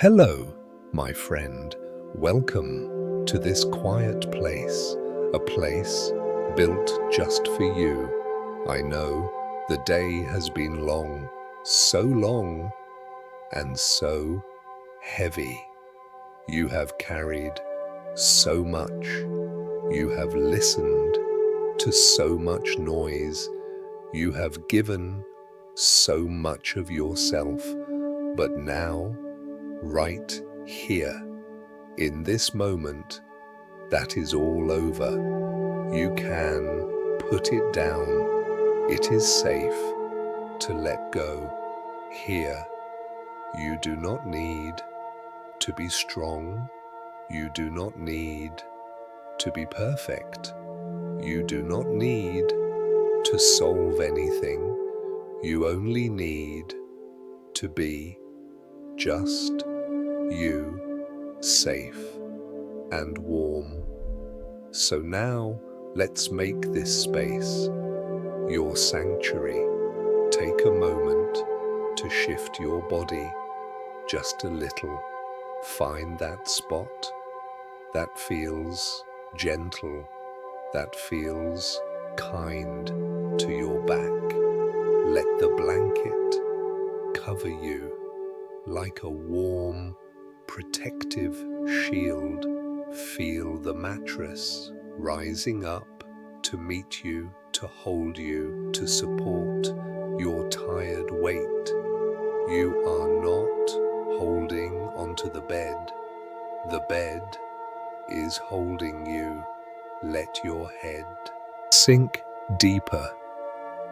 Hello, my friend. Welcome to this quiet place, a place built just for you. I know the day has been long, so long and so heavy. You have carried so much. You have listened to so much noise. You have given so much of yourself. But now, right here, in this moment, that is all over. You can put it down. It is safe to let go. Here, you do not need to be strong. You do not need to be perfect. You do not need to solve anything. You only need to be just you, safe and warm. So now let's make this space your sanctuary. Take a moment to shift your body just a little. Find that spot that feels gentle, that feels kind to your back. Let the blanket cover you like a warm, protective shield. Feel the mattress rising up to meet you, to hold you, to support your tired weight. You are not holding onto the bed. The bed is holding you. Let your head sink deeper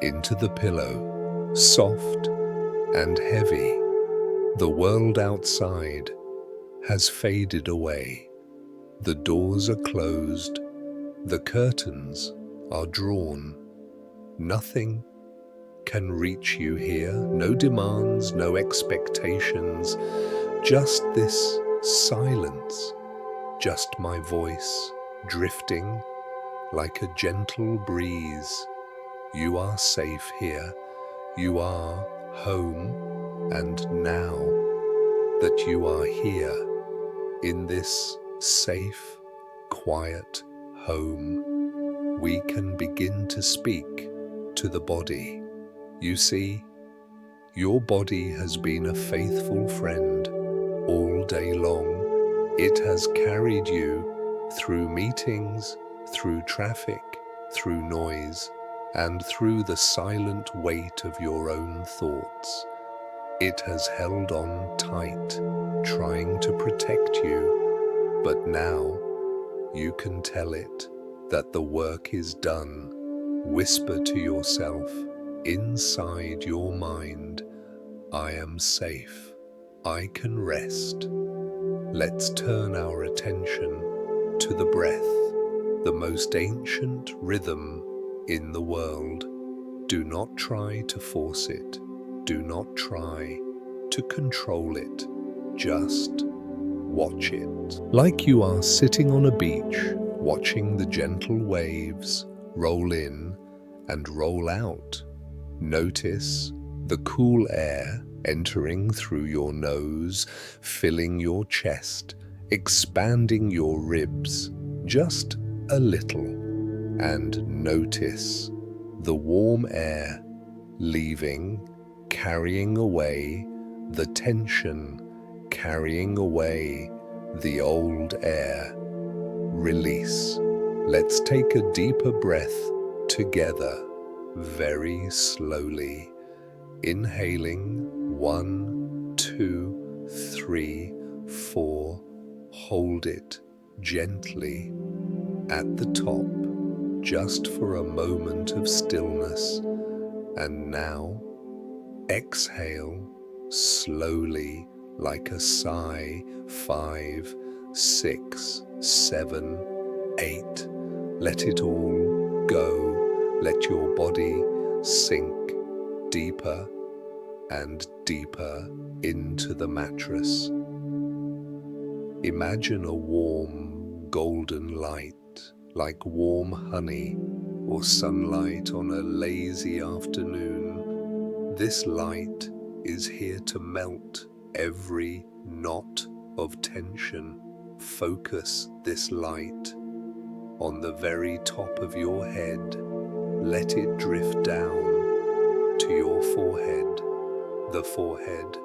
into the pillow, soft and heavy. The world outside has faded away. The doors are closed. The curtains are drawn. Nothing can reach you here. No demands, no expectations. Just this silence. Just my voice drifting like a gentle breeze. You are safe here. You are home. And now that you are here in this safe, quiet home, we can begin to speak to the body. You see, your body has been a faithful friend all day long. It has carried you through meetings, through traffic, through noise, and through the silent weight of your own thoughts. It has held on tight, trying to protect you, but now you can tell it that the work is done. Whisper to yourself inside your mind, I am safe. I can rest. Let's turn our attention to the breath, the most ancient rhythm in the world. Do not try to force it. Do not try to control it. Just watch it. Like you are sitting on a beach, watching the gentle waves roll in and roll out. Notice the cool air entering through your nose, filling your chest, expanding your ribs just a little. And notice the warm air leaving, carrying away the tension, carrying away the old air. Release. Let's take a deeper breath together, very slowly. Inhaling 1, 2, 3, 4. Hold it gently at the top, just for a moment of stillness. And now, exhale slowly like a sigh. 5, 6, 7, 8. Let it all go. Let your body sink deeper and deeper into the mattress. Imagine a warm golden light, like warm honey or sunlight on a lazy afternoon. This light is here to melt every knot of tension. Focus this light on the very top of your head. Let it drift down to your forehead, the forehead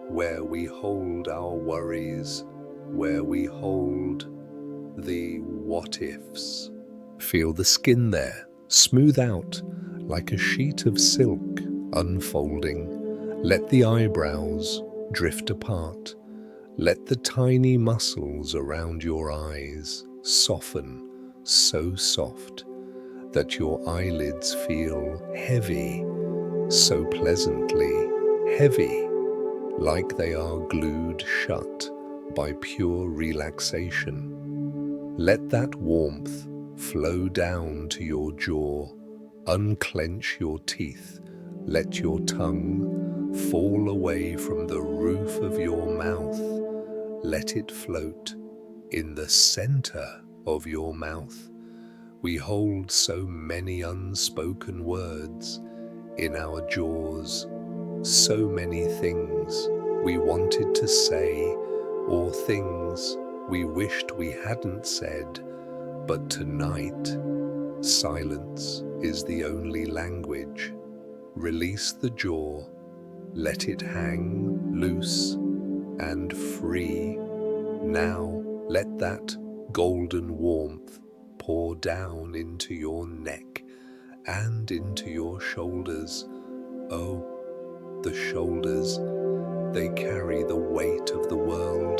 where we hold our worries, where we hold the what-ifs. Feel the skin there, smooth out like a sheet of silk, unfolding. Let the eyebrows drift apart. Let the tiny muscles around your eyes soften, so soft that your eyelids feel heavy, so pleasantly heavy, like they are glued shut by pure relaxation. Let that warmth flow down to your jaw. Unclench your teeth. Let your tongue fall away from the roof of your mouth. Let it float in the center of your mouth. We hold so many unspoken words in our jaws, so many things we wanted to say or things we wished we hadn't said, but tonight, silence is the only language. Release the jaw, let it hang loose and free. Now let that golden warmth pour down into your neck and into your shoulders. Oh, the shoulders, they carry the weight of the world,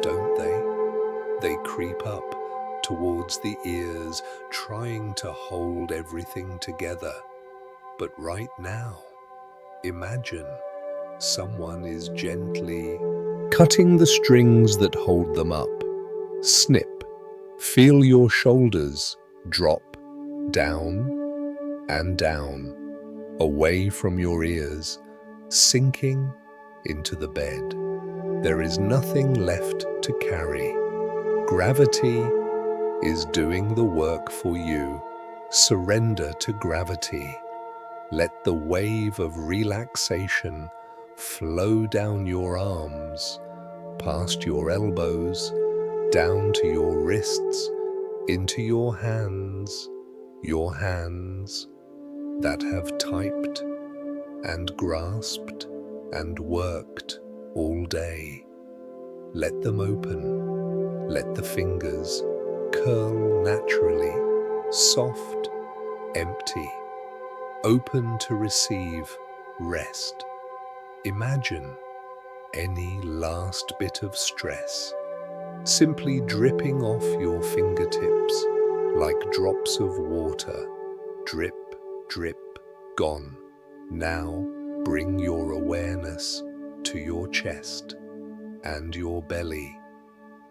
don't they? They creep up towards the ears, trying to hold everything together. But right now, imagine someone is gently cutting the strings that hold them up. Snip. Feel your shoulders drop down and down, away from your ears, sinking into the bed. There is nothing left to carry. Gravity is doing the work for you. Surrender to gravity. Let the wave of relaxation flow down your arms, past your elbows, down to your wrists, into your hands that have typed and grasped and worked all day. Let them open. Let the fingers curl naturally, soft, empty, open to receive rest. Imagine any last bit of stress simply dripping off your fingertips like drops of water. Drip, drip, gone. Now bring your awareness to your chest and your belly.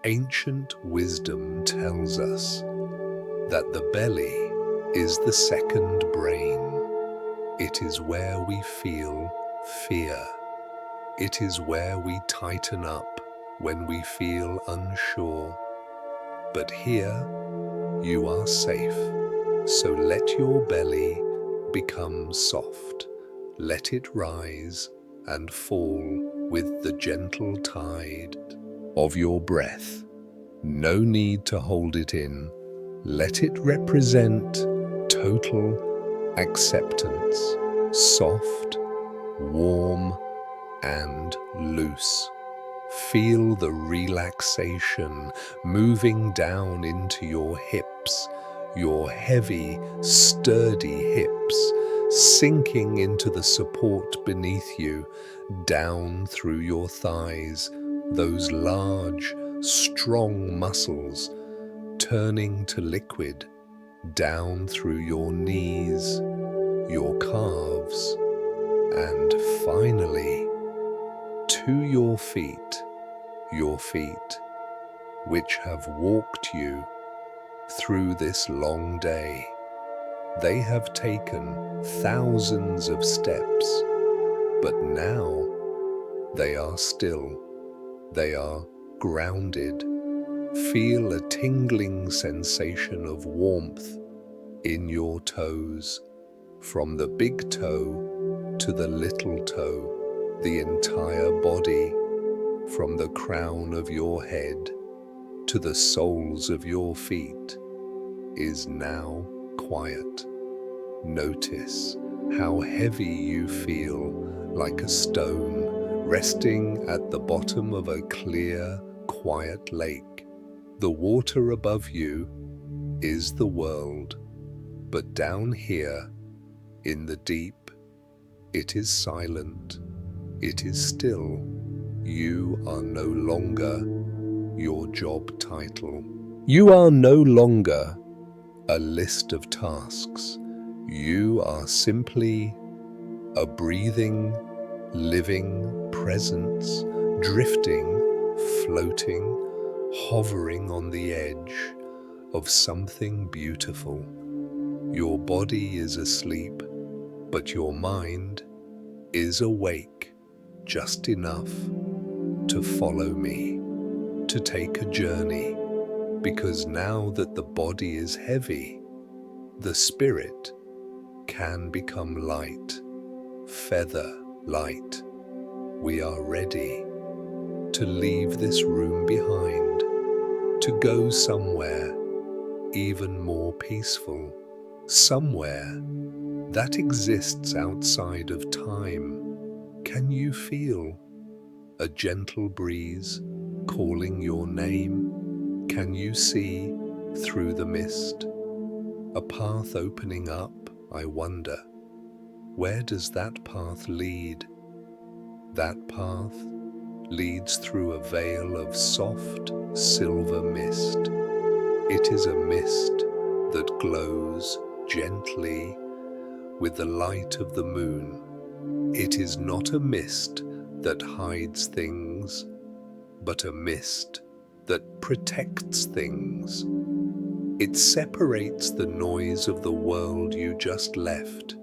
Ancient wisdom tells us that the belly is the second brain. It is where we feel fear. It is where we tighten up when we feel unsure. But here you are safe. So let your belly become soft. Let it rise and fall with the gentle tide of your breath. No need to hold it in. Let it represent total acceptance, soft, warm, and loose. Feel the relaxation moving down into your hips, your heavy, sturdy hips, sinking into the support beneath you, down through your thighs, those large, strong muscles turning to liquid, down through your knees, your calves, and finally to your feet, which have walked you through this long day. They have taken thousands of steps, but now they are still. They are grounded. Feel a tingling sensation of warmth in your toes, from the big toe to the little toe, the entire body from the crown of your head to the soles of your feet, is now quiet. Notice how heavy you feel, like a stone resting at the bottom of a clear, quiet lake. The water above you is the world, but down here, in the deep, it is silent, it is still. You are no longer your job title. You are no longer a list of tasks. You are simply a breathing, living presence, drifting, floating, hovering on the edge of something beautiful. Your body is asleep, but your mind is awake just enough to follow me, to take a journey, because now that the body is heavy, the spirit can become light, feather light. We are ready to leave this room behind, to go somewhere even more peaceful, somewhere that exists outside of time. Can you feel a gentle breeze calling your name? Can you see through the mist a path opening up? I wonder, where does that path lead? That path leads through a veil of soft silver mist. It is a mist that glows gently with the light of the moon. It is not a mist that hides things, but a mist that protects things. It separates the noise of the world you just left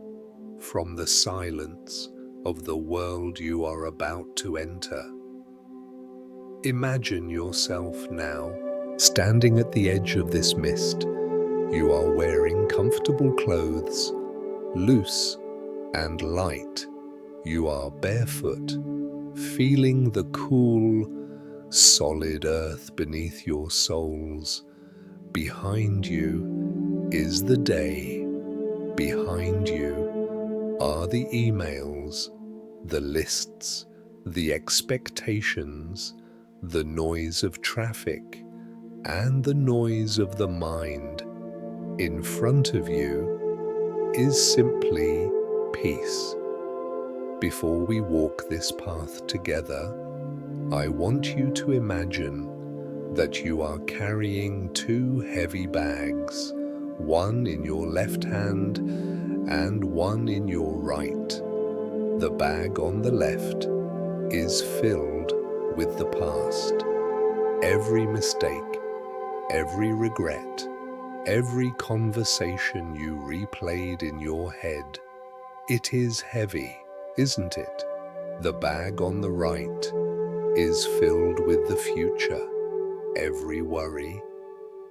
from the silence of the world you are about to enter. Imagine yourself now standing at the edge of this mist. You are wearing comfortable clothes, loose and light. You are barefoot, feeling the cool, solid earth beneath your soles. Behind you is the day. Behind you are the emails, the lists, the expectations, the noise of traffic, and the noise of the mind. In front of you is simply peace. Before we walk this path together, I want you to imagine that you are carrying two heavy bags, one in your left hand and one in your right. The bag on the left is filled with the past. Every mistake, every regret, every conversation you replayed in your head. It is heavy, isn't it? The bag on the right is filled with the future. Every worry,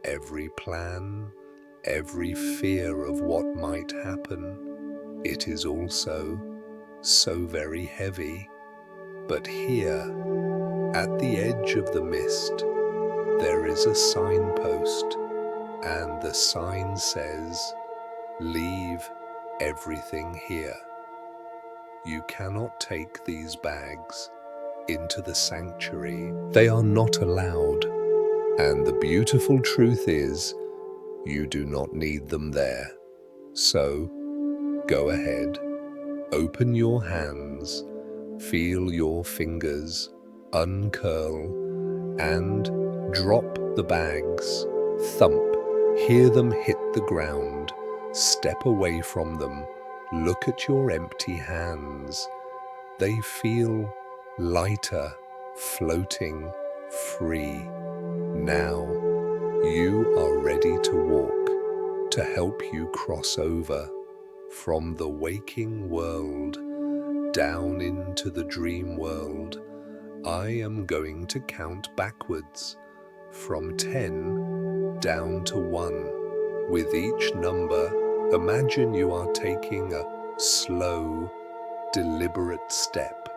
every plan, every fear of what might happen. It is also so very heavy. But here, at the edge of the mist, there is a signpost, and the sign says, "Leave everything here." You cannot take these bags into the sanctuary. They are not allowed. And the beautiful truth is, you do not need them there. So, go ahead, open your hands, feel your fingers uncurl, and drop the bags. Thump, hear them hit the ground. Step away from them. Look at your empty hands. They feel lighter, floating, free. Now, you are ready to walk, to help you cross over from the waking world down into the dream world. I am going to count backwards from 10 down to 1. With each number, imagine you are taking a slow, deliberate step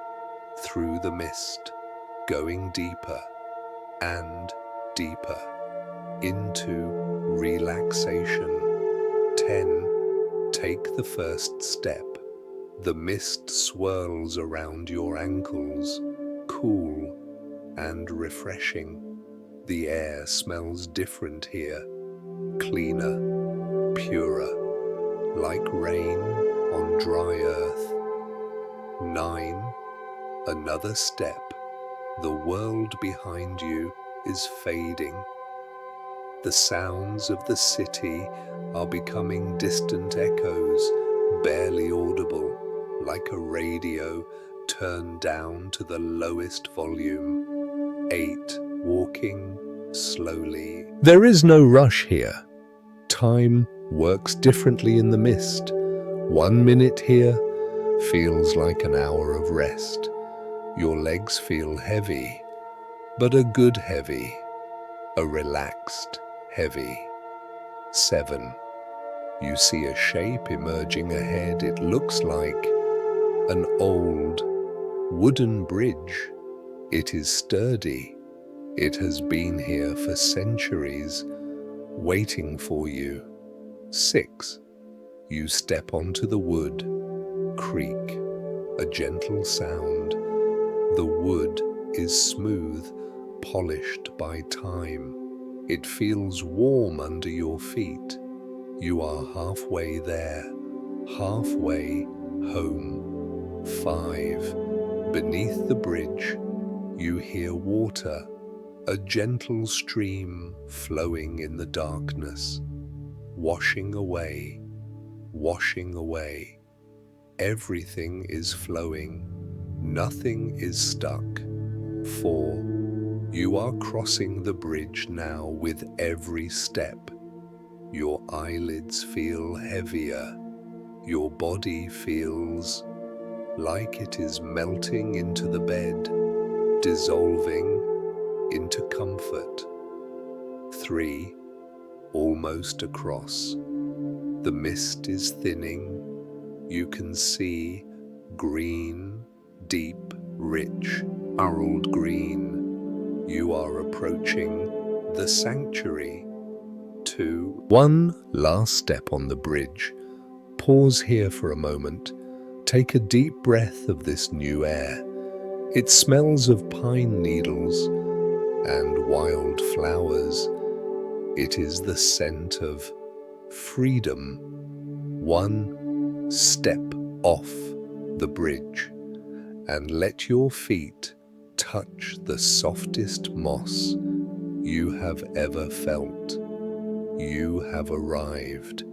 through the mist. going deeper and deeper into relaxation. 10. Take the first step. The mist swirls around your ankles, cool and refreshing. The air smells different here, cleaner, purer, like rain on dry earth. 9. Another step. The world behind you is fading. The sounds of the city are becoming distant echoes, barely audible, like a radio turned down to the lowest volume. 8. Walking slowly. There is no rush here. Time works differently in the mist. 1 minute here feels like an hour of rest. Your legs feel heavy, but a good heavy, a relaxed heavy. 7. You see a shape emerging ahead. It looks like an old wooden bridge. It is sturdy. It has been here for centuries, waiting for you. 6. You step onto the wood. Creak, a gentle sound. The wood is smooth, polished by time. It feels warm under your feet. You are halfway there, halfway home. 5. Beneath the bridge, you hear water, a gentle stream flowing in the darkness, washing away, washing away. Everything is flowing, nothing is stuck. 4. You are crossing the bridge now with every step. Your eyelids feel heavier. Your body feels like it is melting into the bed, dissolving into comfort. 3. Almost across. The mist is thinning. You can see green, deep, rich, emerald green. You are approaching the sanctuary. 2. One last step on the bridge. Pause here for a moment. Take a deep breath of this new air. It smells of pine needles and wild flowers. It is the scent of freedom. 1 step off the bridge and let your feet touch the softest moss you have ever felt. You have arrived.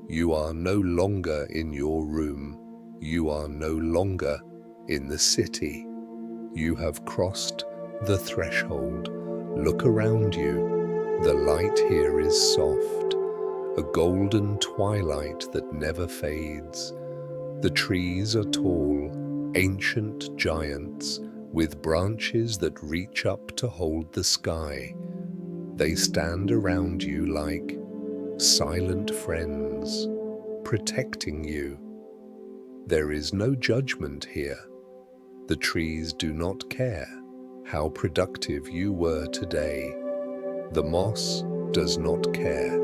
You are no longer in your room. You are no longer in the city. You have crossed the threshold. Look around you. The light here is soft, a golden twilight that never fades. The trees are tall, ancient giants with branches that reach up to hold the sky. They stand around you like silent friends, protecting you. There is no judgment here. The trees do not care how productive you were today. The moss does not care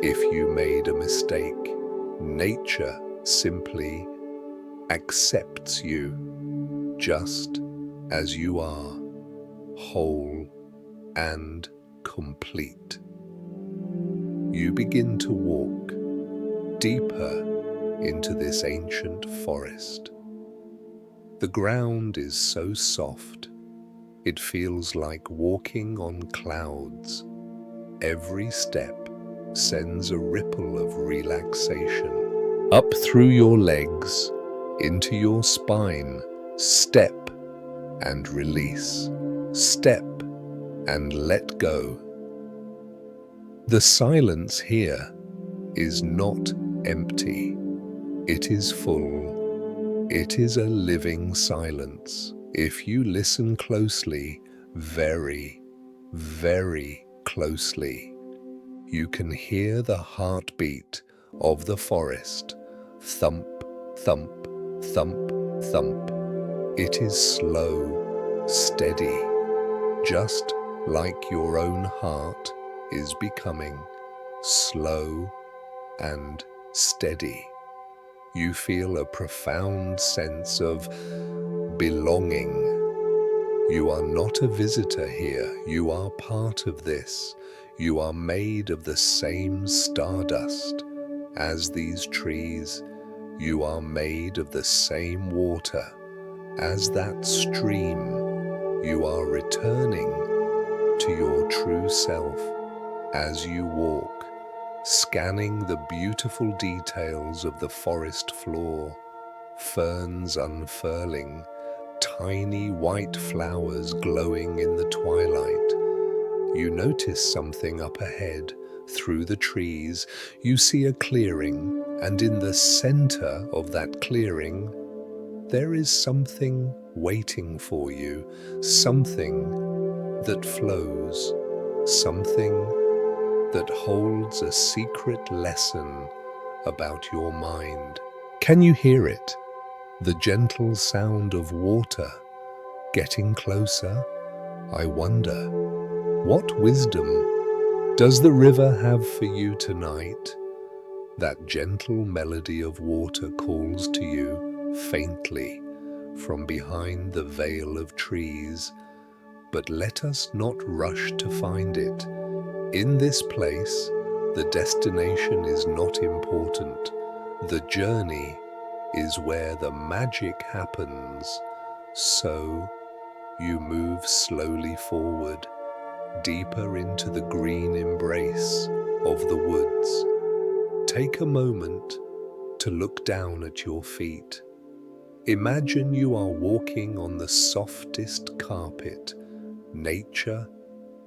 if you made a mistake. Nature simply accepts you just as you are, whole and complete. You begin to walk deeper into this ancient forest. The ground is so soft, it feels like walking on clouds. Every step sends a ripple of relaxation up through your legs, into your spine. Step and release. Step and let go. The silence here is not empty. It is full. It is a living silence. If you listen closely, very, very closely, you can hear the heartbeat of the forest. Thump, thump, thump, thump. It is slow, steady, just like your own heart is becoming slow and steady. You feel a profound sense of belonging. You are not a visitor here. You are part of this. You are made of the same stardust as these trees. You are made of the same water as that stream. You are returning to your true self as you walk, scanning the beautiful details of the forest floor, ferns unfurling, tiny white flowers glowing in the twilight. You notice something up ahead. Through the trees, you see a clearing, and in the center of that clearing, there is something waiting for you, something that flows, something that holds a secret lesson about your mind. Can you hear it? The gentle sound of water getting closer. I wonder, what wisdom does the river have for you tonight? That gentle melody of water calls to you faintly from behind the veil of trees, but let us not rush to find it. In this place, the destination is not important. The journey is where the magic happens. So you move slowly forward, deeper into the green embrace of the woods. Take a moment to look down at your feet. Imagine you are walking on the softest carpet nature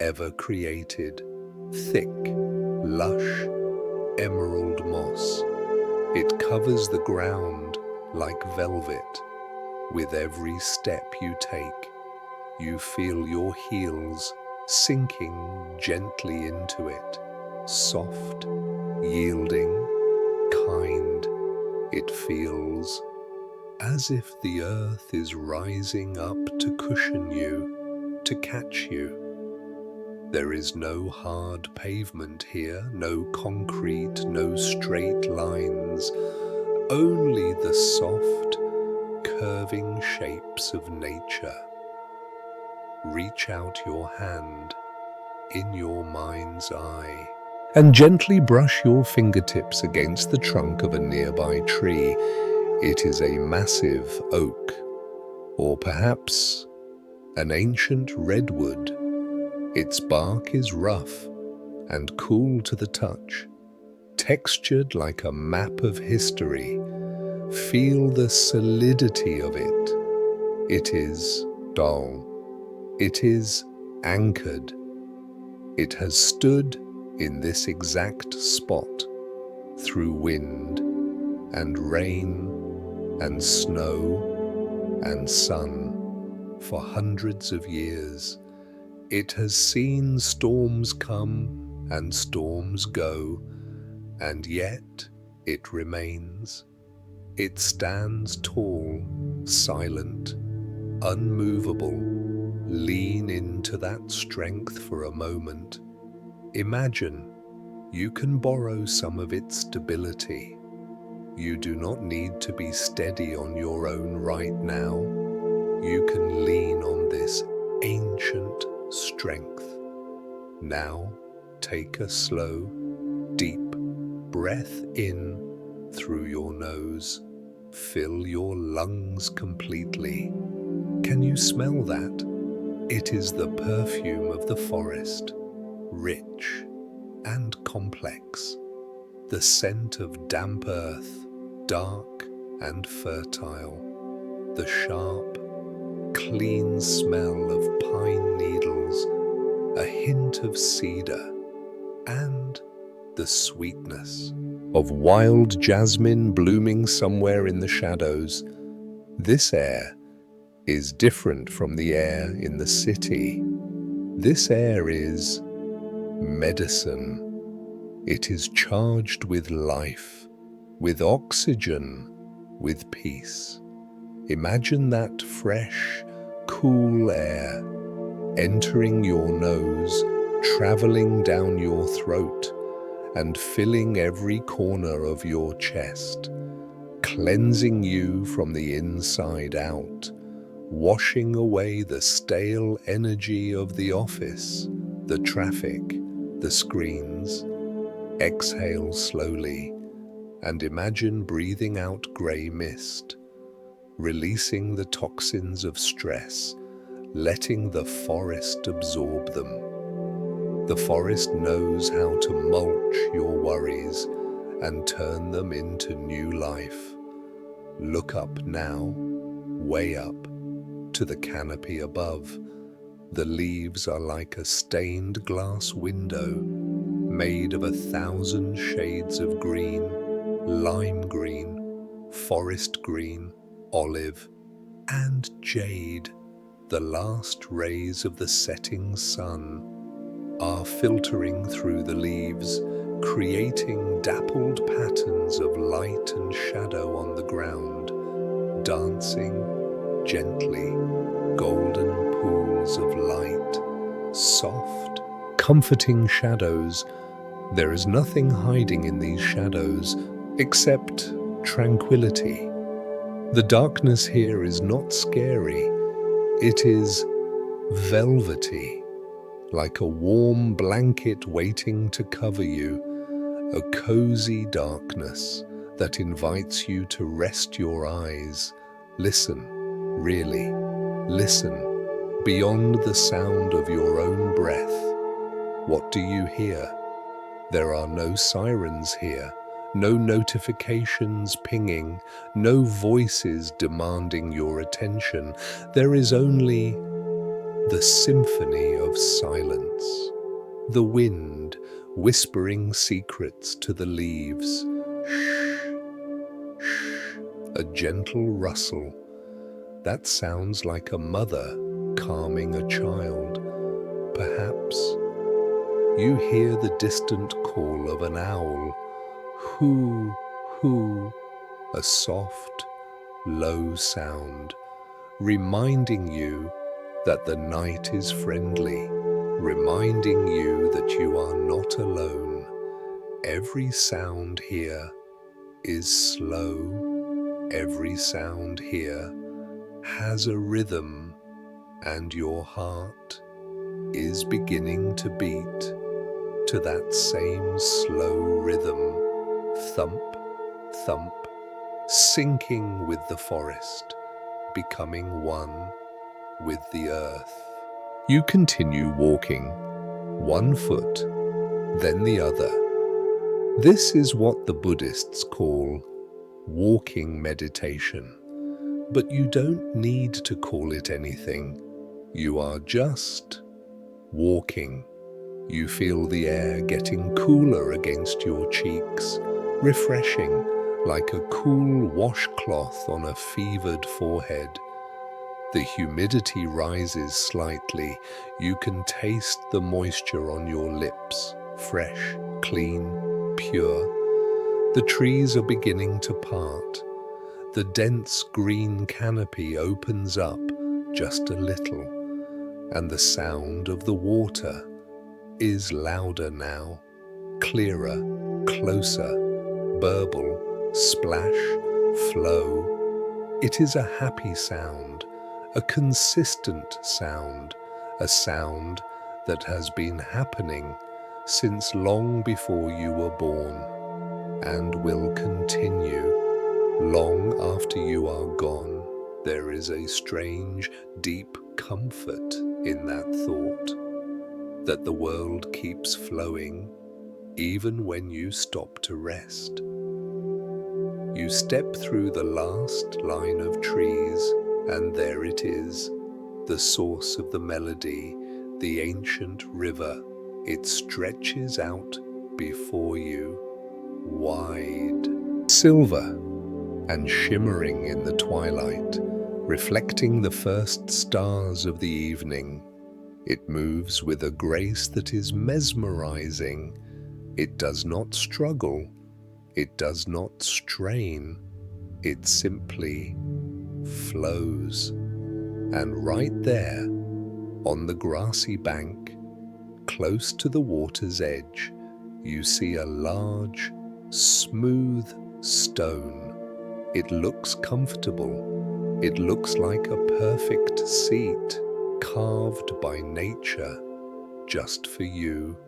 ever created, thick, lush, emerald moss. It covers the ground like velvet. With every step you take, you feel your heels sinking gently into it, soft, yielding, kind. It feels as if the earth is rising up to cushion you, to catch you. There is no hard pavement here, no concrete, no straight lines, only the soft, curving shapes of nature. Reach out your hand in your mind's eye and gently brush your fingertips against the trunk of a nearby tree. It is a massive oak, or perhaps an ancient redwood. Its bark is rough and cool to the touch, textured like a map of history. Feel the solidity of it. It is dull. It is anchored. It has stood in this exact spot through wind and rain and snow and sun for hundreds of years. It has seen storms come and storms go, and yet it remains. It stands tall, silent, unmovable. Lean into that strength for a moment. Imagine you can borrow some of its stability. You do not need to be steady on your own right now. You can lean on this ancient strength. Now, take a slow, deep breath in through your nose. Fill your lungs completely. Can you smell that? It is the perfume of the forest, rich and complex. The scent of damp earth, dark and fertile. The sharp, clean smell of pine needles, a hint of cedar, and the sweetness of wild jasmine blooming somewhere in the shadows. This air is different from the air in the city. This air is medicine. It is charged with life, with oxygen, with peace. Imagine that fresh, cool air, entering your nose, traveling down your throat, and filling every corner of your chest, cleansing you from the inside out, washing away the stale energy of the office, the traffic, the screens. Exhale slowly and imagine breathing out grey mist, releasing the toxins of stress, letting the forest absorb them. The forest knows how to mulch your worries and turn them into new life. Look up now, way up, to the canopy above. The leaves are like a stained glass window, made of 1,000 shades of green, lime green, forest green, olive, and jade. The last rays of the setting sun are filtering through the leaves, creating dappled patterns of light and shadow on the ground, dancing gently, golden pools of light, soft, comforting shadows. There is nothing hiding in these shadows except tranquility. The darkness here is not scary, it is velvety, like a warm blanket waiting to cover you, a cozy darkness that invites you to rest your eyes. Listen, really, listen, beyond the sound of your own breath. What do you hear? There are no sirens here, no notifications pinging, no voices demanding your attention. There is only the symphony of silence. The wind whispering secrets to the leaves. Shh, shh, a gentle rustle. That sounds like a mother calming a child. Perhaps you hear the distant call of an owl. Hoo, hoo, a soft, low sound, reminding you that the night is friendly, reminding you that you are not alone. Every sound here is slow. Every sound here has a rhythm, and your heart is beginning to beat to that same slow rhythm. Thump, thump, syncing with the forest, becoming one with the earth. You continue walking, one foot, then the other. This is what the Buddhists call walking meditation. But you don't need to call it anything. You are just walking. You feel the air getting cooler against your cheeks, refreshing like a cool washcloth on a fevered forehead. The humidity rises slightly. You can taste the moisture on your lips, fresh, clean, pure. The trees are beginning to part. The dense green canopy opens up just a little, and the sound of the water is louder now, clearer, closer, burble, splash, flow. It is a happy sound, a consistent sound, a sound that has been happening since long before you were born and will continue long after you are gone. There is a strange, deep comfort in that thought, that the world keeps flowing even when you stop to rest. You step through the last line of trees, and there it is, the source of the melody, the ancient river. It stretches out before you, wide, silver and shimmering in the twilight, reflecting the first stars of the evening. It moves with a grace that is mesmerizing. It does not struggle. It does not strain. It simply flows. And right there, on the grassy bank, close to the water's edge, you see a large, smooth stone. It looks comfortable. It looks like a perfect seat, carved by nature, just for you.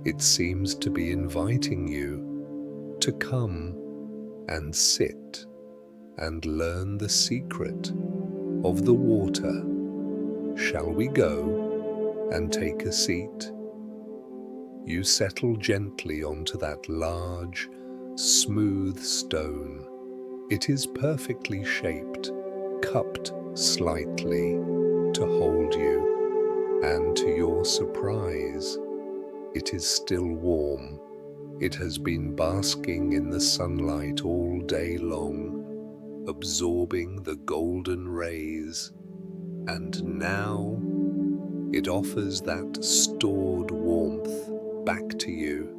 It seems to be inviting you to come and sit and learn the secret of the water. Shall we go and take a seat? You settle gently onto that large, smooth stone. It is perfectly shaped, cupped slightly to hold you, and to your surprise, it is still warm. It has been basking in the sunlight all day long, absorbing the golden rays, and now it offers that stored warmth back to you,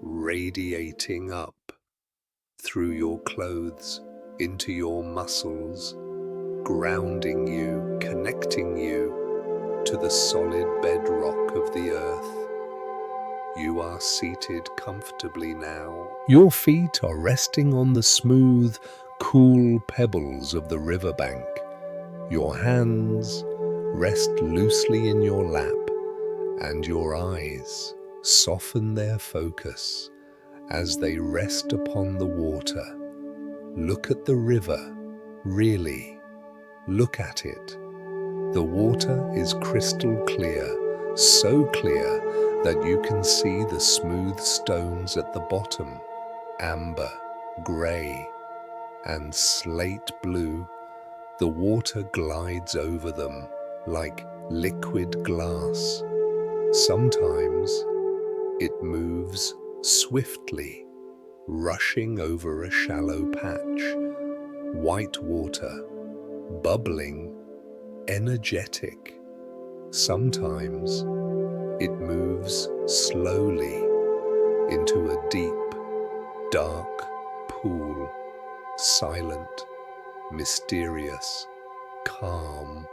radiating up through your clothes, into your muscles, grounding you, connecting you to the solid bedrock of the earth. You are seated comfortably now. Your feet are resting on the smooth, cool pebbles of the riverbank. Your hands rest loosely in your lap, and your eyes soften their focus as they rest upon the water. Look at the river, really. Look at it. The water is crystal clear, so clear that you can see the smooth stones at the bottom, amber, grey, and slate blue. The water glides over them like liquid glass. Sometimes it moves swiftly, rushing over a shallow patch, white water, bubbling, energetic. Sometimes it moves slowly into a deep, dark pool, silent, mysterious, calm.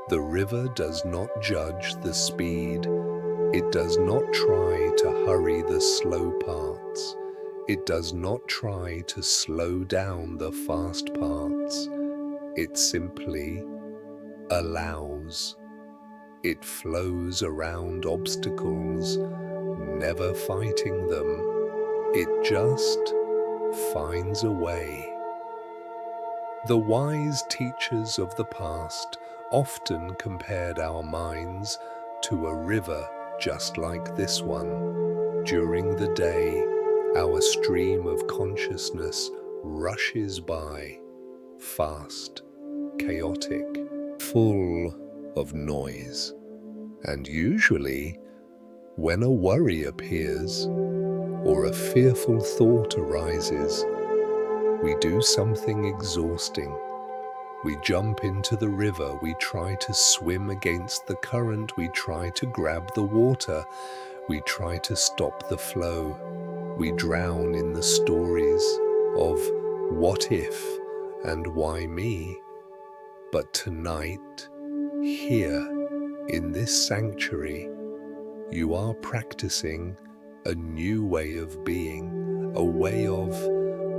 The river does not judge the speed. It does not try to hurry the slow parts. It does not try to slow down the fast parts. It simply allows. It flows around obstacles, never fighting them. It just finds a way. The wise teachers of the past often compared our minds to a river just like this one. During the day, our stream of consciousness rushes by, fast, chaotic, full of noise. And usually, when a worry appears or a fearful thought arises, we do something exhausting. We jump into the river, we try to swim against the current, we try to grab the water, we try to stop the flow. We drown in the stories of what if and why me. But tonight, here, in this sanctuary, you are practicing a new way of being, a way of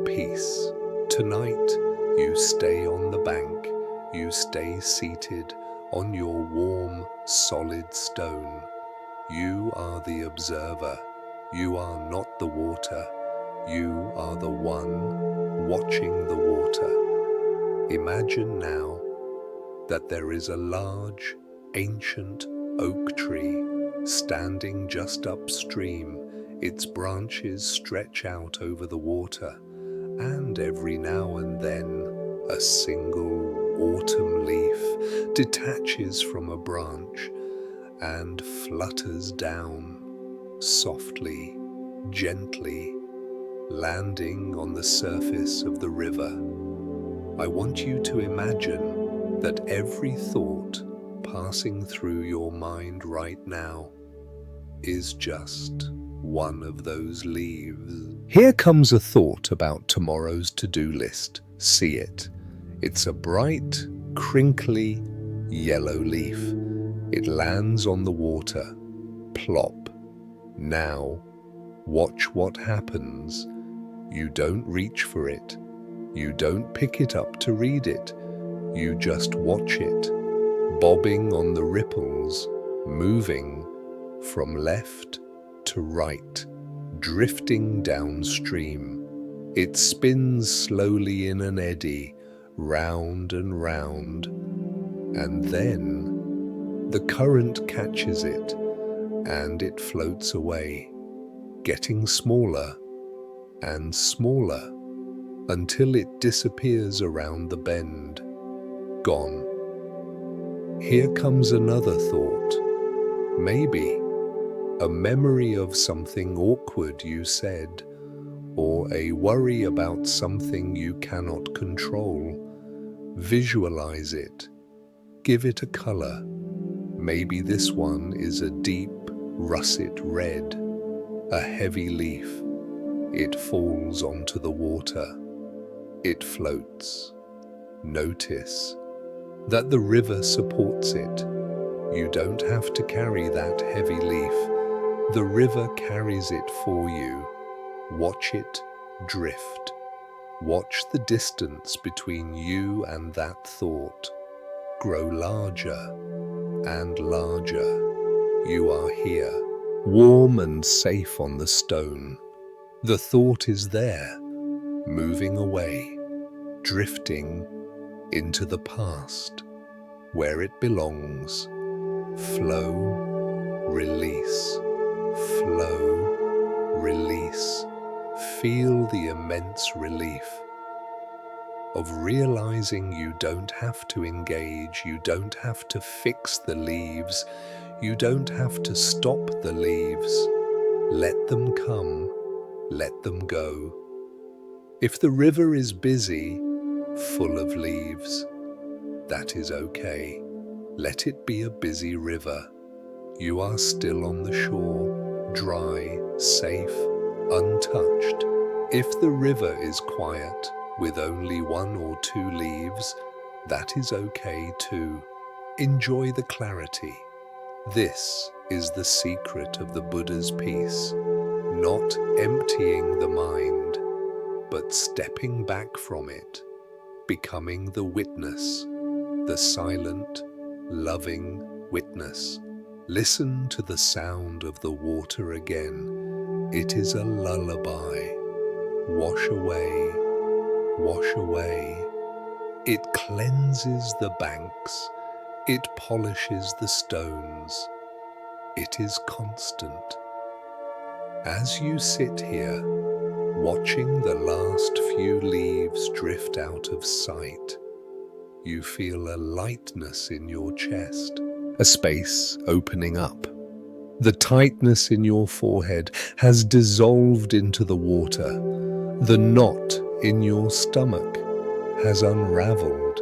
peace. Tonight, you stay on the bank, you stay seated on your warm, solid stone. You are the observer. You are not the water. You are the one watching the water. Imagine now that there is a large, ancient oak tree standing just upstream. Its branches stretch out over the water, and every now and then a single autumn leaf detaches from a branch and flutters down softly, gently, landing on the surface of the river. I want you to imagine that every thought passing through your mind right now is just one of those leaves. Here comes a thought about tomorrow's to-do list. See it. It's a bright, crinkly yellow leaf. It lands on the water. Plop. Now, watch what happens. You don't reach for it. You don't pick it up to read it. You just watch it, bobbing on the ripples, moving from left to right, drifting downstream. It spins slowly in an eddy, round and round, and then the current catches it, and it floats away, getting smaller and smaller until it disappears around the bend, gone. Here comes another thought, maybe a memory of something awkward you said, or a worry about something you cannot control. Visualize it. Give it a color. Maybe this one is a deep russet red, a heavy leaf. It falls onto the water. It floats. Notice that the river supports it. You don't have to carry that heavy leaf. The river carries it for you. Watch it drift. Watch the distance between you and that thought grow larger and larger. You are here, warm and safe on the stone. The thought is there, moving away, drifting into the past, where it belongs. Flow, release, flow, release. Feel the immense relief of realizing you don't have to engage, you don't have to fix the leaves, you don't have to stop the leaves. Let them come, let them go. If the river is busy, full of leaves, that is okay. Let it be a busy river. You are still on the shore, dry, safe, untouched. If the river is quiet, with only 1 or 2 leaves, that is okay too. Enjoy the clarity. This is the secret of the Buddha's peace. Not emptying the mind, but stepping back from it, becoming the witness, the silent, loving witness. Listen to the sound of the water again. It is a lullaby. Wash away, wash away. It cleanses the banks. It polishes the stones. It is constant. As you sit here, watching the last few leaves drift out of sight, you feel a lightness in your chest, a space opening up. The tightness in your forehead has dissolved into the water. The knot in your stomach has unraveled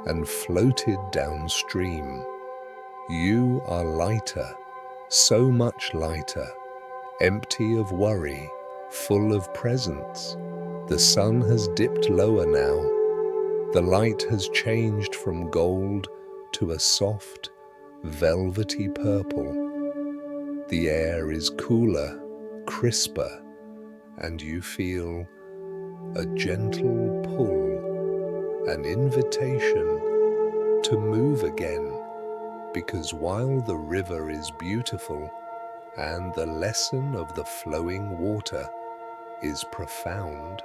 and floated downstream. You are lighter, so much lighter, empty of worry, full of presence. The sun has dipped lower now. The light has changed from gold to a soft, velvety purple. The air is cooler, crisper, and you feel a gentle pull, an invitation to move again, because while the river is beautiful and the lesson of the flowing water is profound,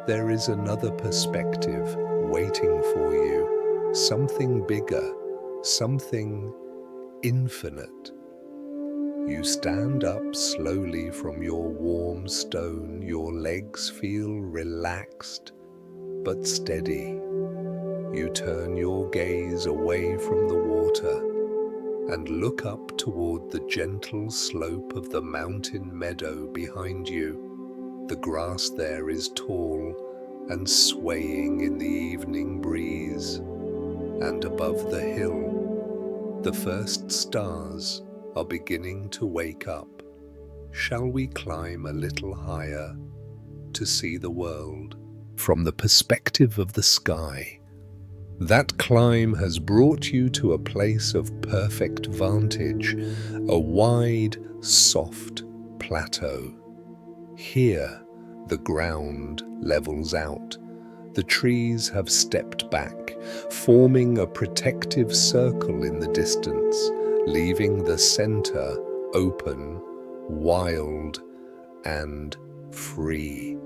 there is another perspective waiting for you, something bigger, something infinite. You stand up slowly from your warm stone. Your legs feel relaxed but steady. You turn your gaze away from the water and look up toward the gentle slope of the mountain meadow behind you. The grass there is tall and swaying in the evening breeze, and above the hill, the first stars are beginning to wake up. Shall we climb a little higher to see the world from the perspective of the sky? That climb has brought you to a place of perfect vantage, a wide, soft plateau. Here, the ground levels out. The trees have stepped back, forming a protective circle in the distance, leaving the center open, wild, and free.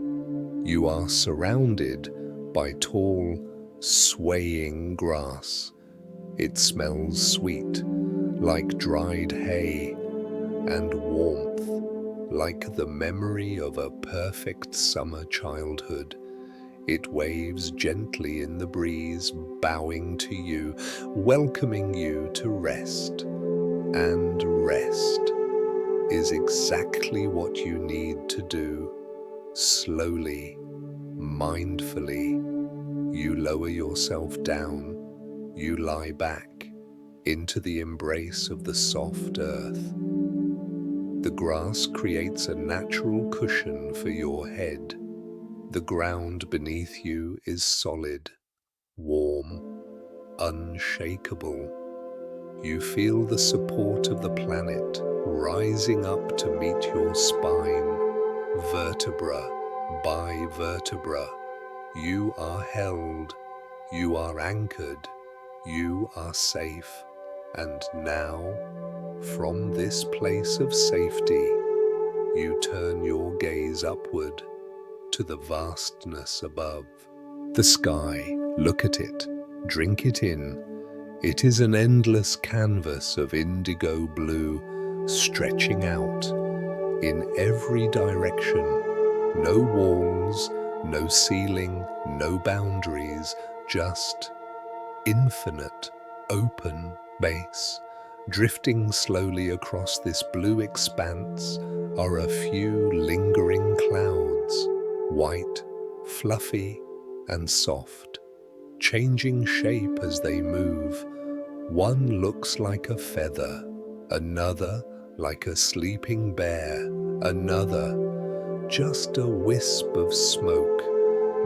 You are surrounded by tall, swaying grass. It smells sweet, like dried hay, and warmth, like the memory of a perfect summer childhood. It waves gently in the breeze, bowing to you, welcoming you to rest. And rest is exactly what you need to do. Slowly, mindfully, you lower yourself down. You lie back into the embrace of the soft earth. The grass creates a natural cushion for your head. The ground beneath you is solid, warm, unshakable. You feel the support of the planet rising up to meet your spine, vertebra by vertebra. You are held, you are anchored, you are safe. And now, from this place of safety, you turn your gaze upward to the vastness above. The sky, look at it, drink it in. It is an endless canvas of indigo blue, stretching out in every direction. No walls, no ceiling, no boundaries, just infinite, open space. Drifting slowly across this blue expanse are a few lingering clouds, white, fluffy, and soft, changing shape as they move. One looks like a feather, another like a sleeping bear, another just a wisp of smoke.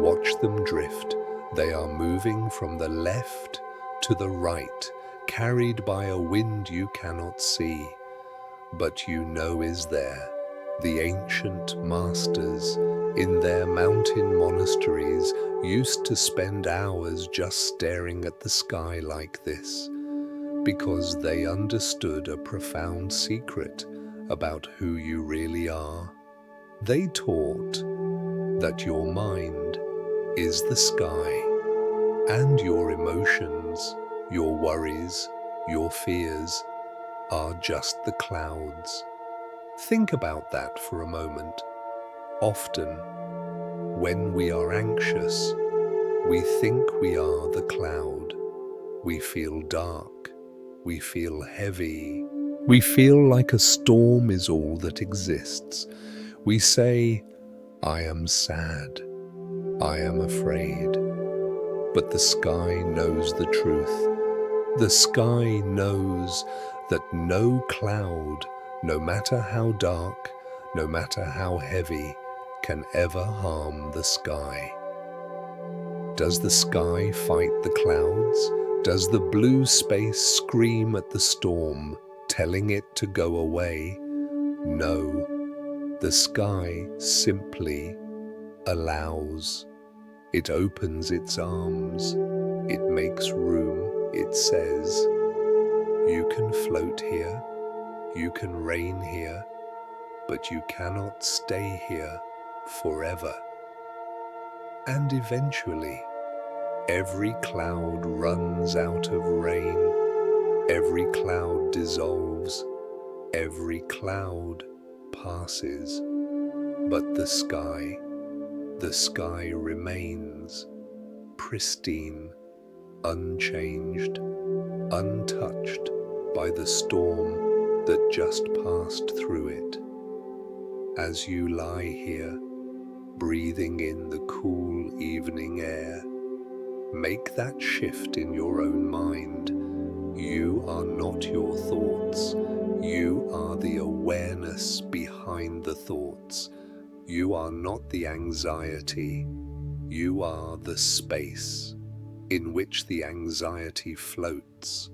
Watch them drift. They are moving from the left to the right, carried by a wind you cannot see, but you know is there. The ancient masters in their mountain monasteries used to spend hours just staring at the sky like this, because they understood a profound secret about who you really are. They taught that your mind is the sky, and your emotions, your worries, your fears are just the clouds. Think about that for a moment. Often, when we are anxious, we think we are the cloud. We feel dark. We feel heavy. We feel like a storm is all that exists. We say, I am sad. I am afraid. But the sky knows the truth. The sky knows that no cloud, no matter how dark, no matter how heavy, can ever harm the sky. Does the sky fight the clouds? Does the blue space scream at the storm, telling it to go away? No, the sky simply allows. It opens its arms. It makes room. It says, you can float here. You can reign here, but you cannot stay here forever. And eventually, every cloud runs out of rain. Every cloud dissolves. Every cloud passes. But the sky remains pristine, unchanged, untouched by the storm that just passed through it. As you lie here, breathing in the cool evening air, make that shift in your own mind. You are not your thoughts. You are the awareness behind the thoughts. You are not the anxiety. You are the space. in which the anxiety floats.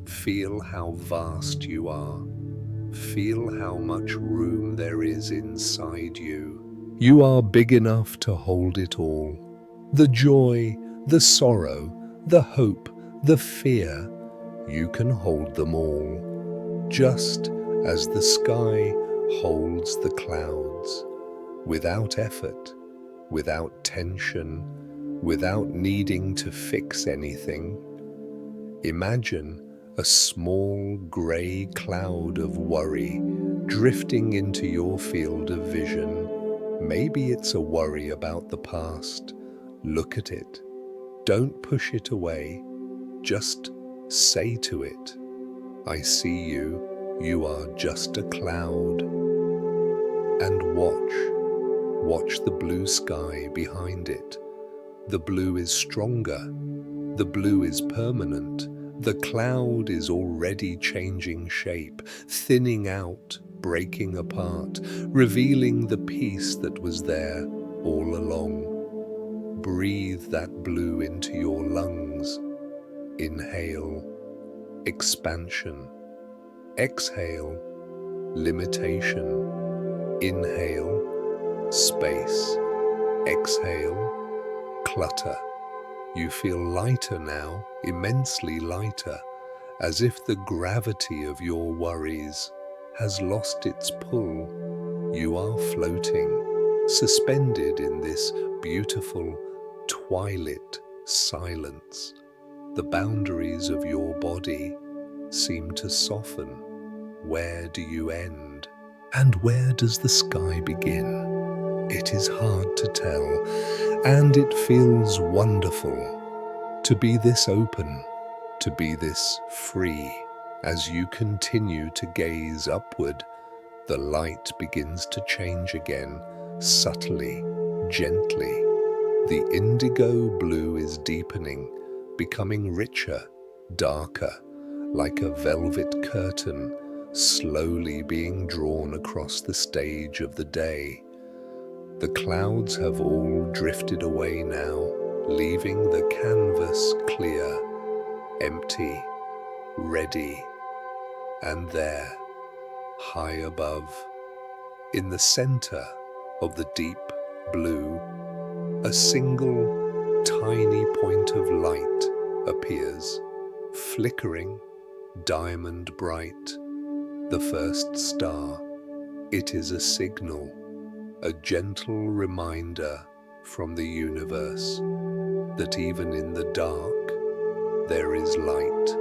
Feel how vast you are. Feel how much room there is inside you. You are big enough to hold it all. The joy, the sorrow, the hope, the fear, you can hold them all. Just as the sky holds the clouds, without effort, without tension, without needing to fix anything. Imagine a small grey cloud of worry drifting into your field of vision. Maybe it's a worry about the past. Look at it. Don't push it away. Just say to it, I see you. You are just a cloud. And watch the blue sky behind it. The blue is stronger. The blue is permanent. The cloud is already changing shape, thinning out, breaking apart, revealing the peace that was there all along. Breathe that blue into your lungs. Inhale, expansion. Exhale, limitation. Inhale, space. Exhale, clutter. You feel lighter now, immensely lighter, as if the gravity of your worries has lost its pull. You are floating, suspended in this beautiful twilight silence. The boundaries of your body seem to soften. Where do you end? And where does the sky begin? It is hard to tell, and it feels wonderful to be this open, to be this free. As you continue to gaze upward, the light begins to change again, subtly, gently. The indigo blue is deepening, becoming richer, darker, like a velvet curtain, slowly being drawn across the stage of the day. The clouds have all drifted away now, leaving the canvas clear, empty, ready. And there, high above, in the center of the deep blue, a single tiny point of light appears, flickering, diamond bright, the first star. It is a signal, a gentle reminder from the universe that even in the dark there is light,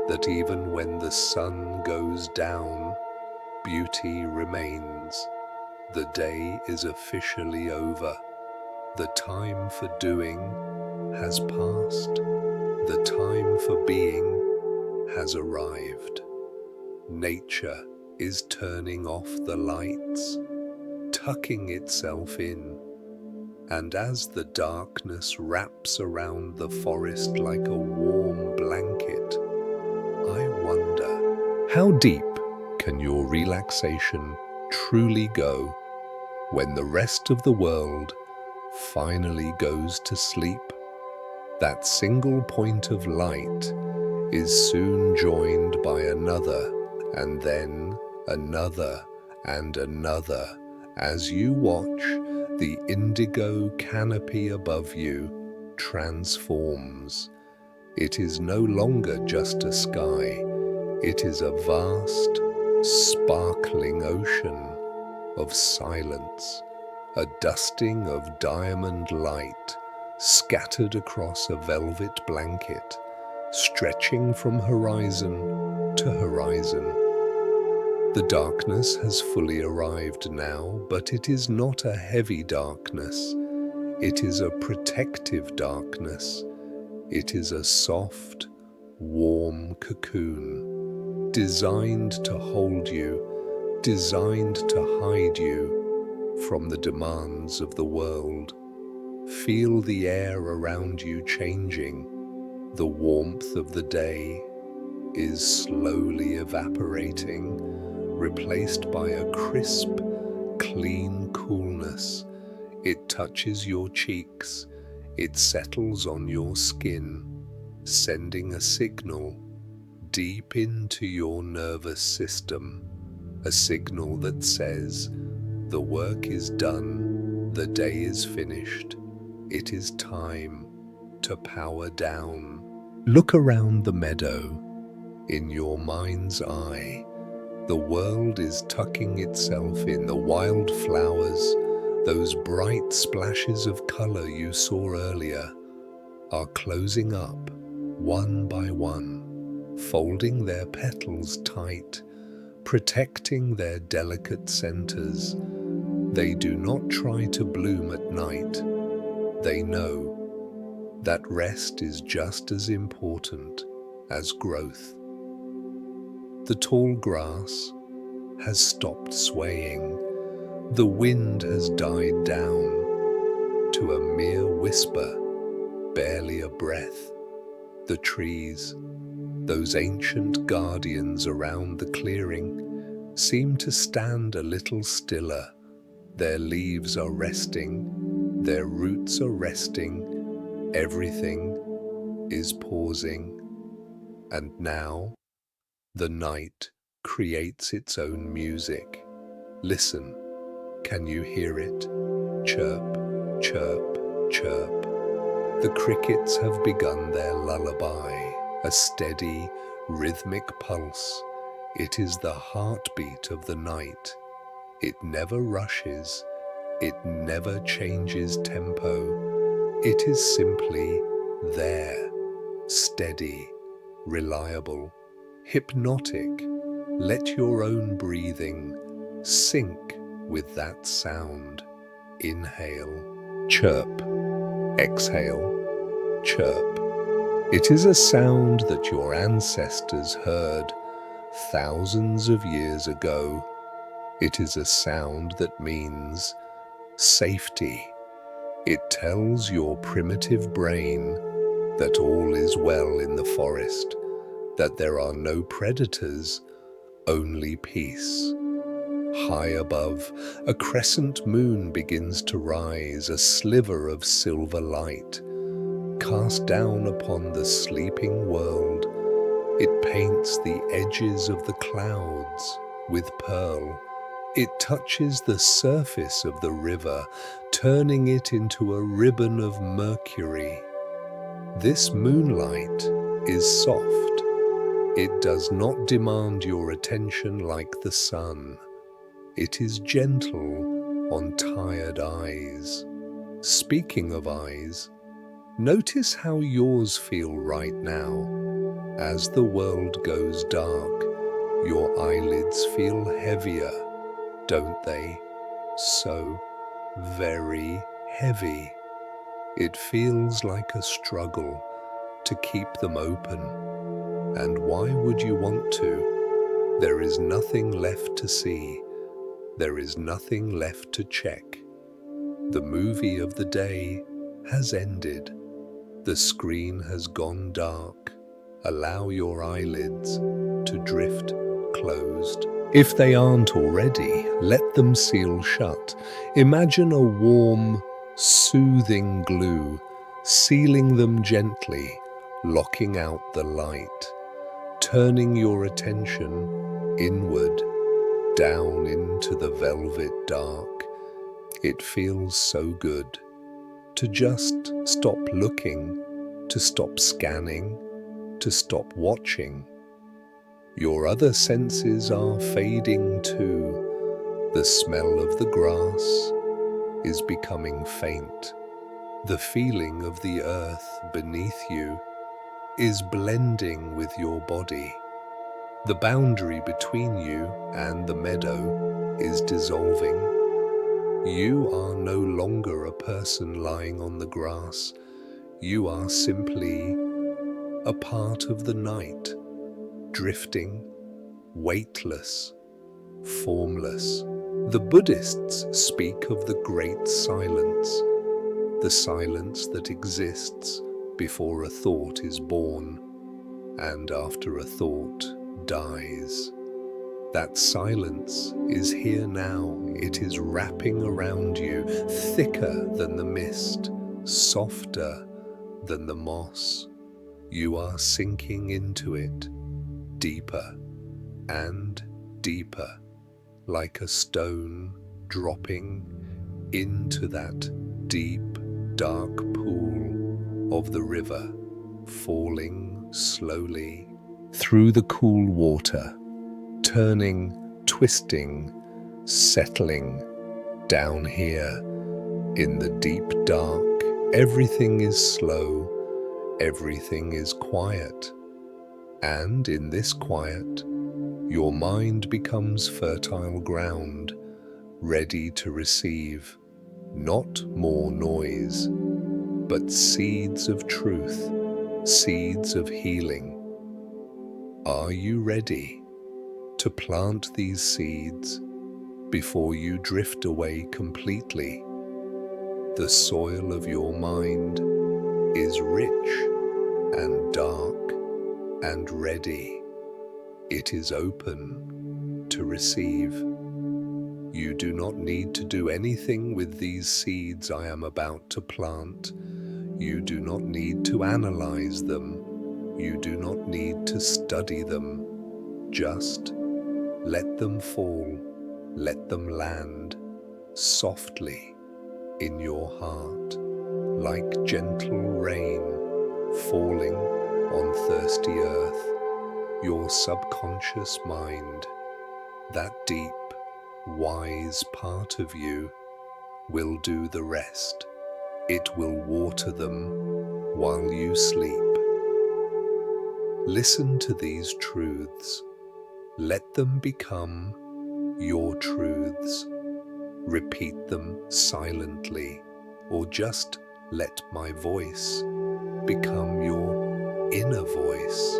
that even when the sun goes down, beauty remains. The day is officially over. The time for doing has passed. The time for being has arrived. Nature is turning off the lights, tucking itself in, and as the darkness wraps around the forest like a warm blanket, I wonder, how deep can your relaxation truly go when the rest of the world finally goes to sleep? That single point of light is soon joined by another, and then another and another, as you watch the indigo canopy above you transforms. It is no longer just a sky, it is a vast, sparkling ocean of silence, a dusting of diamond light scattered across a velvet blanket, stretching from horizon to horizon. The darkness has fully arrived now, but it is not a heavy darkness. It is a protective darkness. It is a soft, warm cocoon, designed to hold you, designed to hide you from the demands of the world. Feel the air around you changing. The warmth of the day is slowly evaporating, replaced by a crisp, clean coolness. It touches your cheeks, It settles on your skin, sending a signal deep into your nervous system, a signal that says, the work is done, the day is finished, it is time to power down. Look around the meadow. In your mind's eye, the world is tucking itself in. The wildflowers, those bright splashes of color you saw earlier, are closing up one by one, folding their petals tight, protecting their delicate centers. They do not try to bloom at night. They know that rest is just as important as growth. The tall grass has stopped swaying. The wind has died down to a mere whisper, barely a breath. The trees, those ancient guardians around the clearing, seem to stand a little stiller. Their leaves are resting, their roots are resting, everything is pausing. And now, the night creates its own music. Listen, can you hear it? Chirp, chirp, chirp. The crickets have begun their lullaby, a steady, rhythmic pulse. It is the heartbeat of the night. It never rushes, it never changes tempo. It is simply there, steady, reliable, hypnotic. Let your own breathing sync with that sound. Inhale, chirp. Exhale, chirp. It is a sound that your ancestors heard thousands of years ago. It is a sound that means safety. It tells your primitive brain that all is well in the forest, that there are no predators, only peace. High above, a crescent moon begins to rise, a sliver of silver light, cast down upon the sleeping world. It paints the edges of the clouds with pearl. It touches the surface of the river, turning it into a ribbon of mercury. This moonlight is soft. It does not demand your attention like the sun. It is gentle on tired eyes. Speaking of eyes, notice how yours feel right now. As the world goes dark, your eyelids feel heavier, don't they? So very heavy. It feels like a struggle to keep them open. And why would you want to? There is nothing left to see. There is nothing left to check. The movie of the day has ended. The screen has gone dark. Allow your eyelids to drift closed. If they aren't already, let them seal shut. Imagine a warm, soothing glue, sealing them gently, locking out the light, turning your attention inward, down into the velvet dark. It feels so good to just stop looking, to stop scanning, to stop watching. Your other senses are fading too. The smell of the grass is becoming faint. The feeling of the earth beneath you is blending with your body. The boundary between you and the meadow is dissolving. You are no longer a person lying on the grass. You are simply a part of the night, drifting, weightless, formless. The Buddhists speak of the great silence, the silence that exists before a thought is born and after a thought dies. That silence is here now. It is wrapping around you, thicker than the mist, softer than the moss. You are sinking into it, deeper and deeper, like a stone dropping into that deep, dark pool of the river, falling slowly through the cool water, turning, twisting, settling down here in the deep dark. Everything is slow, everything is quiet, and in this quiet, your mind becomes fertile ground, ready to receive not more noise, but seeds of truth, seeds of healing. Are you ready to plant these seeds before you drift away completely? The soil of your mind is rich and dark and ready. It is open to receive. You do not need to do anything with these seeds I am about to plant. You do not need to analyze them. You do not need to study them. Just let them fall, let them land softly in your heart, like gentle rain falling on thirsty earth. Your subconscious mind, that deep, wise part of you, will do the rest. It will water them while you sleep. Listen to these truths. Let them become your truths. Repeat them silently, or just let my voice become your inner voice.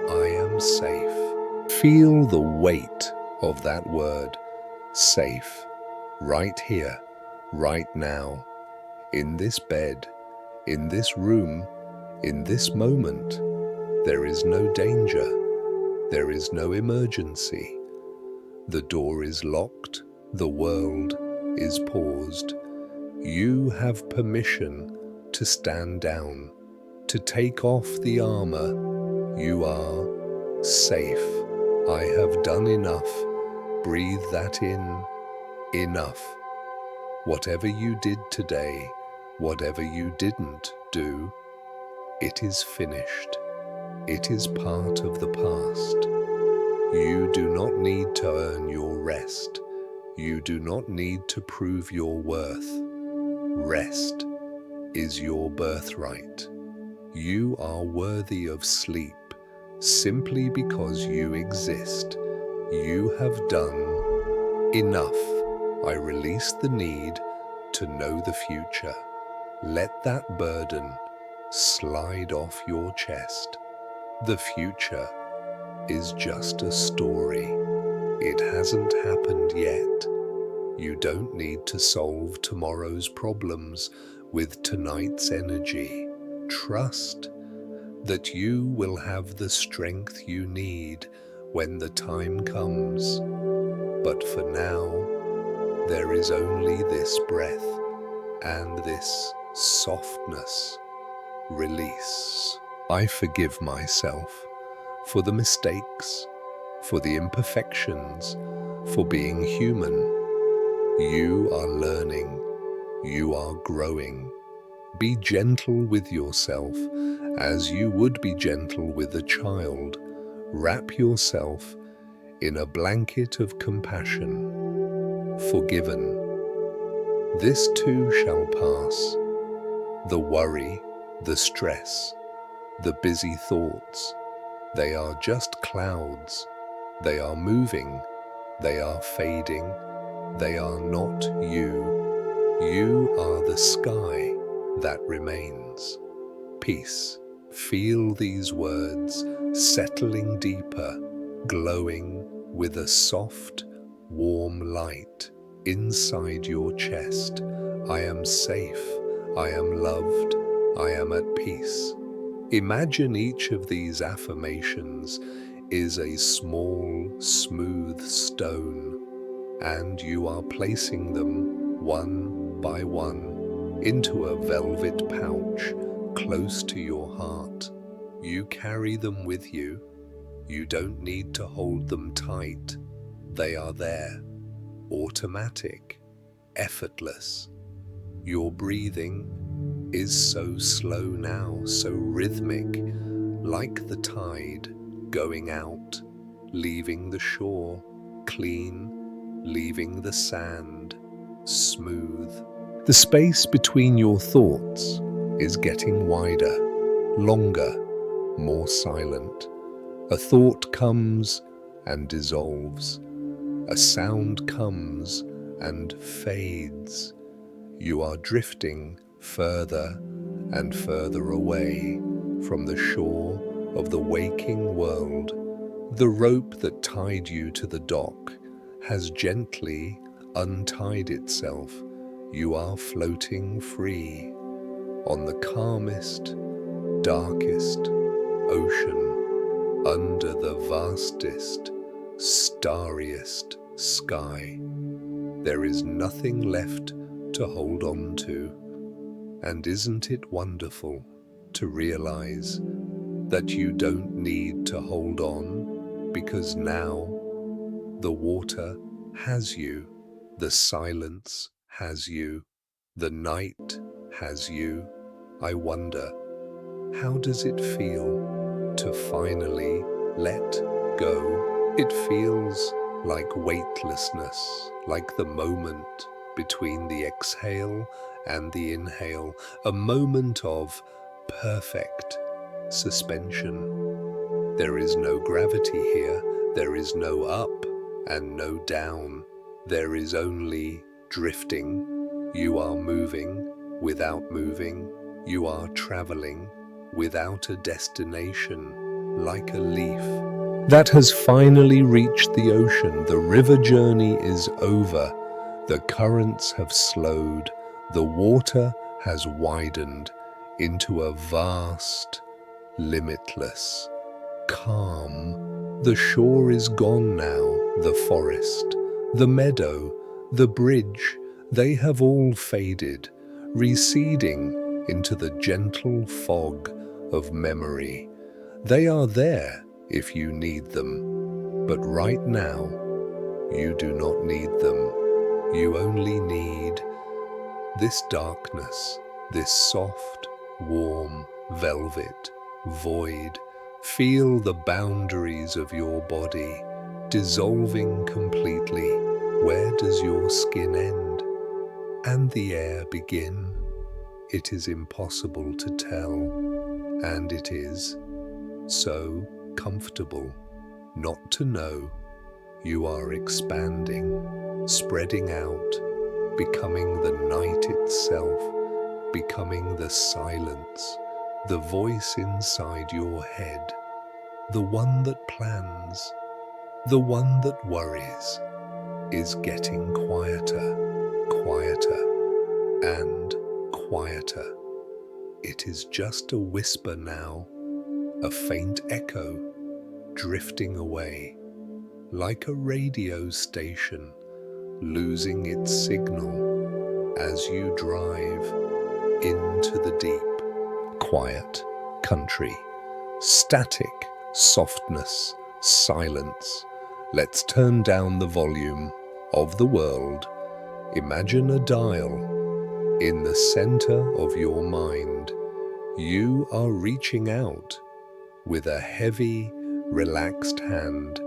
I am safe. Feel the weight of that word, safe, right here, right now, in this bed, in this room, in this moment. There is no danger. There is no emergency. The door is locked. The world is paused. You have permission to stand down, to take off the armor. You are safe. I have done enough. Breathe that in. Enough. Whatever you did today, whatever you didn't do, it is finished. It is part of the past. You do not need to earn your rest. You do not need to prove your worth. Rest is your birthright. You are worthy of sleep simply because you exist. You have done enough. I release the need to know the future. Let that burden slide off your chest. The future is just a story. It hasn't happened yet. You don't need to solve tomorrow's problems with tonight's energy. Trust that you will have the strength you need when the time comes. But for now, there is only this breath and this softness. Release. I forgive myself for the mistakes, for the imperfections, for being human. You are learning. You are growing. Be gentle with yourself as you would be gentle with a child. Wrap yourself in a blanket of compassion. Forgiven. This too shall pass. The worry, the stress, the busy thoughts, they are just clouds. They are moving. They are fading. They are not you. You are the sky that remains. Peace. Feel these words settling deeper, glowing with a soft, warm light inside your chest. I am safe. I am loved. I am at peace. Imagine each of these affirmations is a small, smooth stone, and you are placing them one by one into a velvet pouch close to your heart. You carry them with you. You don't need to hold them tight. They are there, automatic, effortless. Your breathing is so slow now, so rhythmic, like the tide going out, leaving the shore, clean, leaving the sand, smooth. The space between your thoughts is getting wider, longer, more silent. A thought comes and dissolves. A sound comes and fades. You are drifting further and further away from the shore of the waking world. The rope that tied you to the dock has gently untied itself. You are floating free on the calmest, darkest ocean, under the vastest, starriest sky. There is nothing left to hold on to. And isn't it wonderful to realize that you don't need to hold on, because now the water has you, the silence has you, the night has you. I wonder, how does it feel to finally let go? It feels like weightlessness, like the moment between the exhale and the inhale, a moment of perfect suspension. There is no gravity here, there is no up and no down. There is only drifting. You are moving without moving. You are traveling without a destination, like a leaf that has finally reached the ocean. The river journey is over. The currents have slowed. The water has widened into a vast, limitless, calm. The shore is gone now. The forest, the meadow, the bridge, they have all faded, receding into the gentle fog of memory. They are there if you need them, but right now, you do not need them. You only need this darkness, this soft, warm, velvet void. Feel the boundaries of your body dissolving completely. Where does your skin end and the air begin? It is impossible to tell, and it is so comfortable not to know. You are expanding, spreading out, becoming the night itself, becoming the silence, the voice inside your head, the one that plans, the one that worries, is getting quieter, quieter, and quieter. It is just a whisper now, a faint echo, drifting away, like a radio station losing its signal as you drive into the deep. Quiet country, static softness, silence. Let's turn down the volume of the world. Imagine a dial in the center of your mind. You are reaching out with a heavy, relaxed hand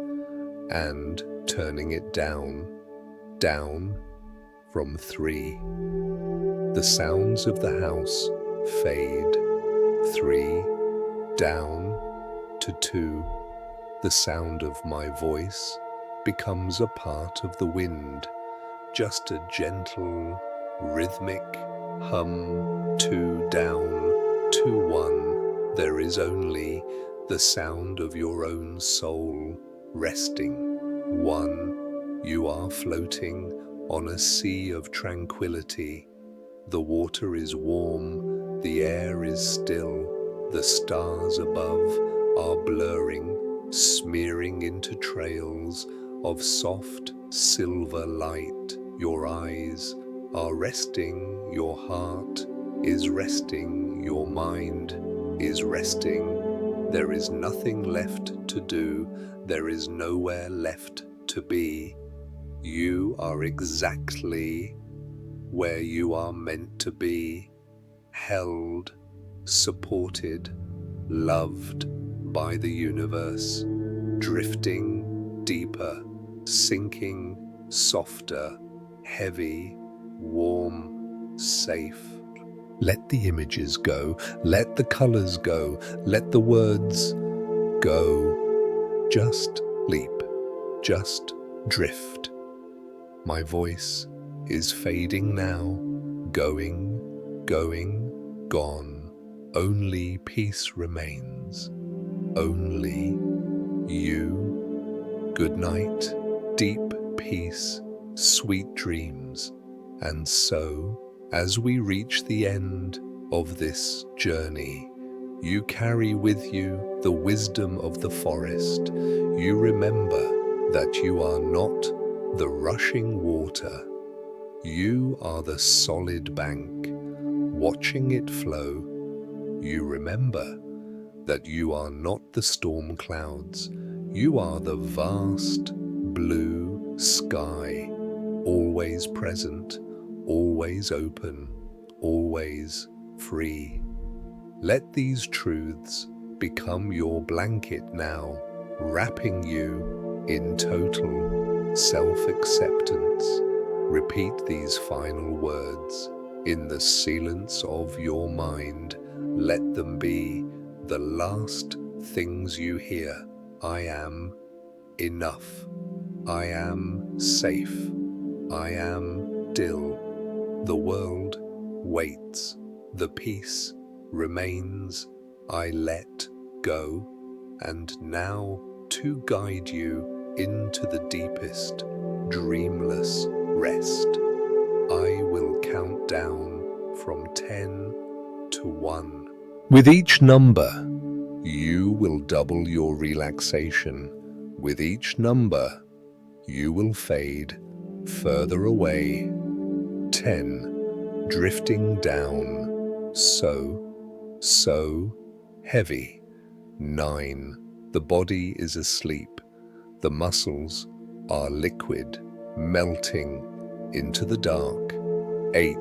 and turning it down from 3. The sounds of the house fade. 3, down to 2. The sound of my voice becomes a part of the wind, just a gentle, rhythmic hum. 2, down to 1. There is only the sound of your own soul resting. 1. You are floating on a sea of tranquility. The water is warm, the air is still, the stars above are blurring, smearing into trails of soft silver light. Your eyes are resting, your heart is resting, your mind is resting. There is nothing left to do, there is nowhere left to be. You are exactly where you are meant to be, held, supported, loved by the universe, drifting deeper, sinking softer, heavy, warm, safe. Let the images go, let the colors go, let the words go. Just leap, just drift. My voice is fading now, going, gone. Only peace remains, only you. Good night, deep peace, sweet dreams. And so, as we reach the end of this journey, you carry with you the wisdom of the forest. You remember that you are not the rushing water. You are the solid bank, watching it flow. You remember that you are not the storm clouds. You are the vast blue sky, always present, always open, always free. Let these truths become your blanket now, wrapping you in total self-acceptance. Repeat these final words in the silence of your mind. Let them be the last things you hear. I am enough. I am safe. I am still. The world waits. The peace remains. I let go. And now, to guide you into the deepest, dreamless rest, I will count down from 10 to 1. With each number, you will double your relaxation. With each number, you will fade further away. 10, drifting down, so heavy. 9, the body is asleep. The muscles are liquid, melting into the dark. 8,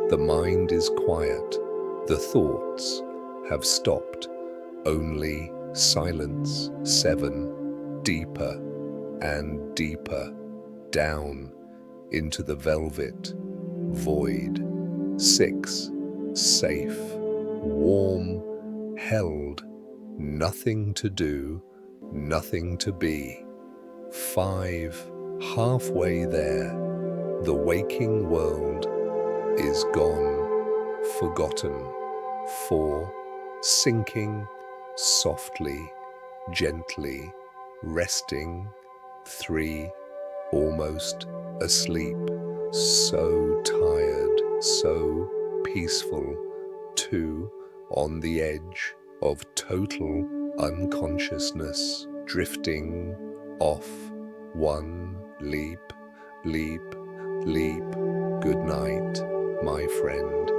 the mind is quiet. The thoughts have stopped. Only silence. 7, deeper and deeper down into the velvet void. 6, safe, warm, held, nothing to do, nothing to be. 5, halfway there, the waking world is gone, forgotten. 4, sinking softly, gently, resting. 3, almost asleep, so tired, so peaceful. 2, on the edge of total unconsciousness, drifting off. 1, leap, leap, leap. Good night, my friend.